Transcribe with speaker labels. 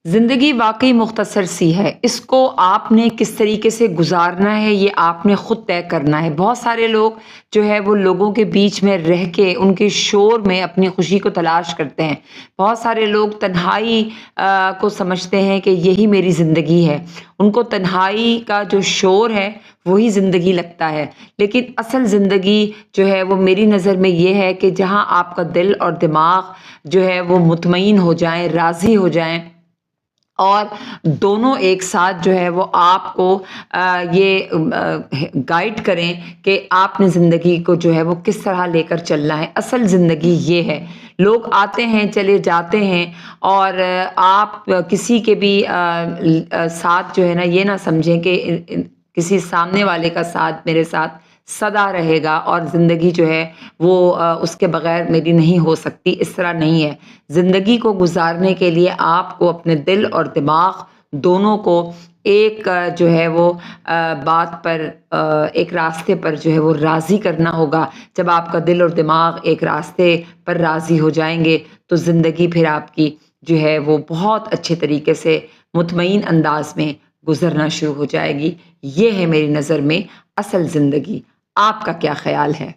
Speaker 1: زندگی واقعی مختصر سی ہے، اس کو آپ نے کس طریقے سے گزارنا ہے یہ آپ نے خود طے کرنا ہے۔ بہت سارے لوگ جو ہے وہ لوگوں کے بیچ میں رہ کے ان کے شور میں اپنی خوشی کو تلاش کرتے ہیں۔ بہت سارے لوگ تنہائی کو سمجھتے ہیں کہ یہی میری زندگی ہے، ان کو تنہائی کا جو شور ہے وہی زندگی لگتا ہے۔ لیکن اصل زندگی جو ہے وہ میری نظر میں یہ ہے کہ جہاں آپ کا دل اور دماغ جو ہے وہ مطمئن ہو جائیں، راضی ہو جائیں، اور دونوں ایک ساتھ جو ہے وہ آپ کو یہ گائیڈ کریں کہ آپ نے زندگی کو جو ہے وہ کس طرح لے کر چلنا ہے۔ اصل زندگی یہ ہے۔ لوگ آتے ہیں چلے جاتے ہیں، اور آپ کسی کے بھی ساتھ جو ہے نا یہ نہ سمجھیں کہ کسی سامنے والے کا ساتھ میرے ساتھ سدا رہے گا اور زندگی جو ہے وہ اس کے بغیر میری نہیں ہو سکتی۔ اس طرح نہیں ہے۔ زندگی کو گزارنے کے لیے آپ کو اپنے دل اور دماغ دونوں کو ایک جو ہے وہ بات پر، ایک راستے پر جو ہے وہ راضی کرنا ہوگا۔ جب آپ کا دل اور دماغ ایک راستے پر راضی ہو جائیں گے تو زندگی پھر آپ کی جو ہے وہ بہت اچھے طریقے سے مطمئن انداز میں گزرنا شروع ہو جائے گی۔ یہ ہے میری نظر میں اصل زندگی۔ آپ کا کیا خیال ہے؟